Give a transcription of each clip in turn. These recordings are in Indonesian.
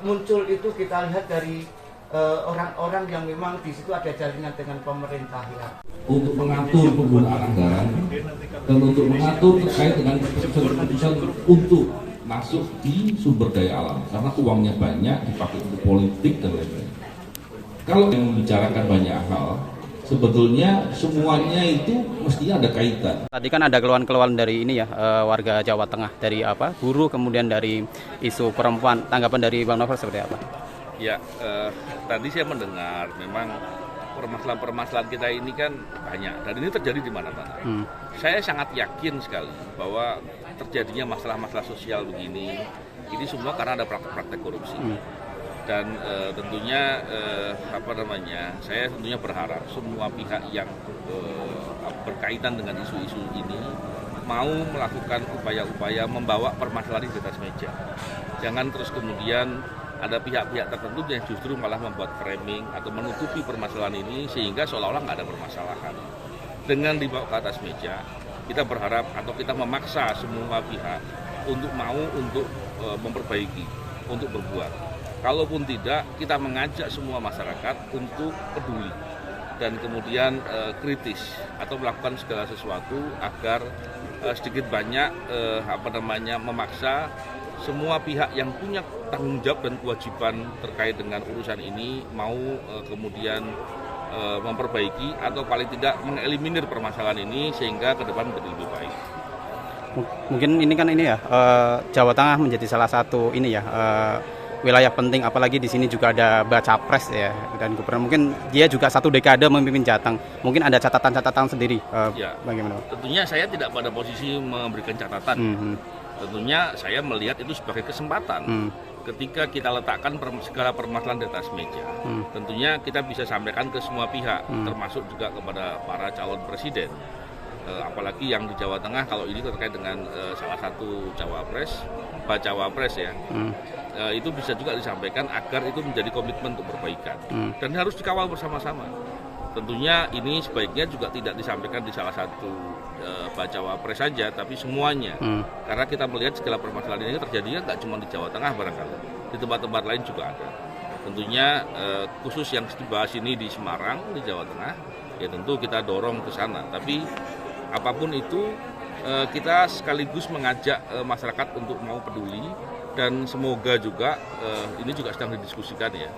Muncul itu kita lihat dari orang-orang yang memang di situ ada jaringan dengan pemerintah ya. Untuk mengatur penggunaan anggaran dan untuk mengatur terkait dengan keputusan untuk masuk di sumber daya alam karena uangnya banyak dipakai untuk politik dan lain-lain. Kalau yang membicarakan banyak hal, sebetulnya semuanya itu mestinya ada kaitan. Tadi kan ada keluhan-keluhan dari ini ya, warga Jawa Tengah, dari buruh, kemudian dari isu perempuan. Tanggapan dari Bang Novel seperti apa? Ya, tadi saya mendengar memang permasalahan-permasalahan kita ini kan banyak dan ini terjadi di mana-mana. Saya sangat yakin sekali bahwa terjadinya masalah-masalah sosial begini, ini semua karena ada praktek-praktek korupsi. Dan tentunya saya tentunya berharap semua pihak yang berkaitan dengan isu-isu ini mau melakukan upaya-upaya membawa permasalahan di atas meja. Jangan terus kemudian ada pihak-pihak tertentu yang justru malah membuat framing atau menutupi permasalahan ini sehingga seolah-olah nggak ada permasalahan. Dengan dibawa ke atas meja, kita berharap atau kita memaksa semua pihak untuk mau untuk memperbaiki, untuk berbuat. Kalaupun tidak, kita mengajak semua masyarakat untuk peduli dan kemudian kritis atau melakukan segala sesuatu agar sedikit banyak memaksa semua pihak yang punya tanggung jawab dan kewajiban terkait dengan urusan ini mau kemudian memperbaiki atau paling tidak mengeliminir permasalahan ini sehingga ke depan menjadi lebih baik. Mungkin ini kan Jawa Tengah menjadi salah satu wilayah penting, apalagi di sini juga ada baca pres ya, dan gubernur mungkin dia juga 1 dekade memimpin Jateng, mungkin ada catatan-catatan sendiri. Bagaimana? Tentunya saya tidak pada posisi memberikan catatan. Tentunya saya melihat itu sebagai kesempatan. Ketika kita letakkan segala permasalahan di atas meja, tentunya kita bisa sampaikan ke semua pihak, termasuk juga kepada para calon presiden. Apalagi yang di Jawa Tengah, kalau ini terkait dengan salah satu cawapres ya, itu bisa juga disampaikan agar itu menjadi komitmen untuk perbaikan dan harus dikawal bersama-sama. Tentunya ini sebaiknya juga tidak disampaikan di salah satu cawapres saja, tapi semuanya, karena kita melihat segala permasalahan ini terjadinya nggak cuma di Jawa Tengah barangkali, di tempat-tempat lain juga ada. Tentunya khusus yang dibahas ini di Semarang, di Jawa Tengah, ya tentu kita dorong ke sana. Tapi apapun itu, kita sekaligus mengajak masyarakat untuk mau peduli dan semoga juga ini juga sedang didiskusikan ya.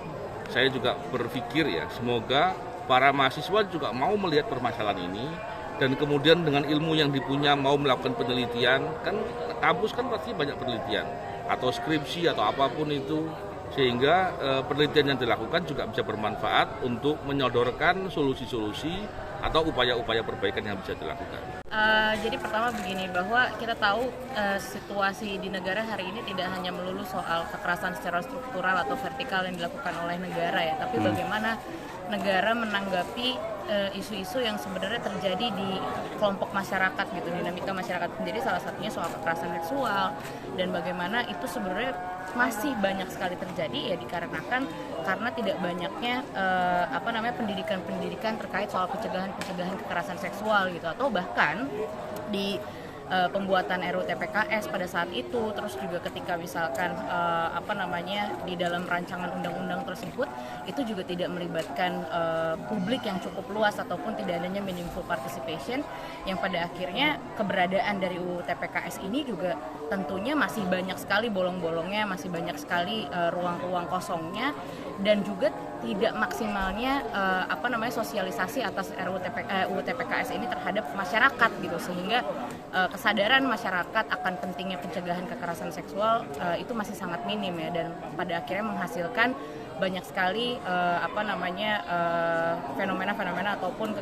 Saya juga berpikir ya, semoga para mahasiswa juga mau melihat permasalahan ini dan kemudian dengan ilmu yang dipunya mau melakukan penelitian. Kan kampus kan pasti banyak penelitian atau skripsi atau apapun itu, sehingga penelitian yang dilakukan juga bisa bermanfaat untuk menyodorkan solusi-solusi atau upaya-upaya perbaikan yang bisa dilakukan. Jadi pertama begini, bahwa kita tahu situasi di negara hari ini tidak hanya melulu soal kekerasan secara struktural atau vertikal yang dilakukan oleh negara ya, tapi bagaimana negara menanggapi isu-isu yang sebenarnya terjadi di kelompok masyarakat gitu, dinamika masyarakat sendiri, salah satunya soal kekerasan seksual, dan bagaimana itu sebenarnya masih banyak sekali terjadi ya dikarenakan karena tidak banyaknya pendidikan terkait soal pencegahan kekerasan seksual gitu, atau bahkan di pembuatan RUU TPKS pada saat itu, terus juga ketika misalkan di dalam rancangan undang-undang tersebut itu juga tidak melibatkan publik yang cukup luas ataupun tidak adanya meaningful participation, yang pada akhirnya keberadaan dari UU TPKS ini juga tentunya masih banyak sekali bolong-bolongnya, masih banyak sekali ruang-ruang kosongnya, dan juga tidak maksimalnya sosialisasi atas UU TPKS ini terhadap masyarakat gitu, sehingga kesadaran masyarakat akan pentingnya pencegahan kekerasan seksual itu masih sangat minim ya, dan pada akhirnya menghasilkan banyak sekali fenomena-fenomena ataupun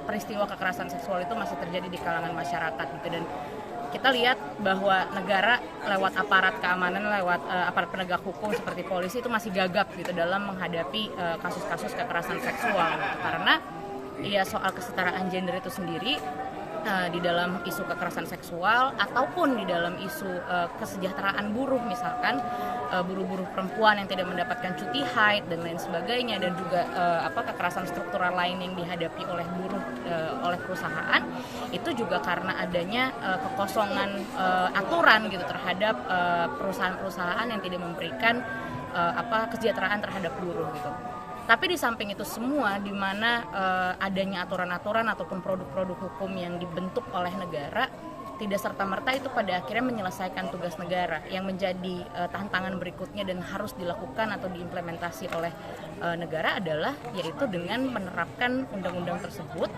peristiwa kekerasan seksual itu masih terjadi di kalangan masyarakat gitu. Dan kita lihat bahwa negara lewat aparat keamanan, lewat aparat penegak hukum seperti polisi itu masih gagap gitu dalam menghadapi kasus-kasus kekerasan seksual, karena ya soal kesetaraan gender itu sendiri di dalam isu kekerasan seksual ataupun di dalam isu kesejahteraan buruh, misalkan buruh-buruh perempuan yang tidak mendapatkan cuti haid dan lain sebagainya, dan juga kekerasan struktural lain yang dihadapi oleh buruh oleh perusahaan, itu juga karena adanya kekosongan aturan gitu terhadap perusahaan-perusahaan yang tidak memberikan kesejahteraan terhadap buruh gitu. Tapi di samping itu semua, di mana adanya aturan-aturan ataupun produk-produk hukum yang dibentuk oleh negara, tidak serta-merta itu pada akhirnya menyelesaikan tugas negara. Yang menjadi tantangan berikutnya dan harus dilakukan atau diimplementasi oleh negara adalah yaitu dengan menerapkan undang-undang tersebut,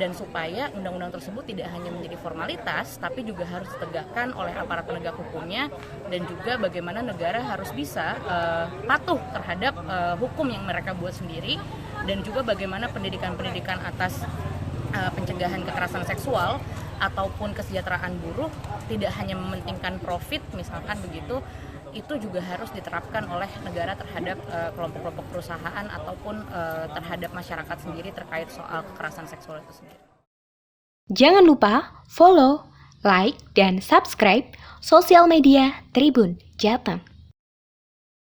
dan supaya undang-undang tersebut tidak hanya menjadi formalitas, tapi juga harus ditegakkan oleh aparat penegak hukumnya, dan juga bagaimana negara harus bisa patuh terhadap hukum yang mereka buat sendiri, dan juga bagaimana pendidikan-pendidikan atas pencegahan kekerasan seksual ataupun kesejahteraan buruh tidak hanya mementingkan profit, misalkan begitu, itu juga harus diterapkan oleh negara terhadap kelompok-kelompok perusahaan ataupun terhadap masyarakat sendiri terkait soal kekerasan seksual itu sendiri. Jangan lupa follow, like, dan subscribe sosial media Tribun Jateng.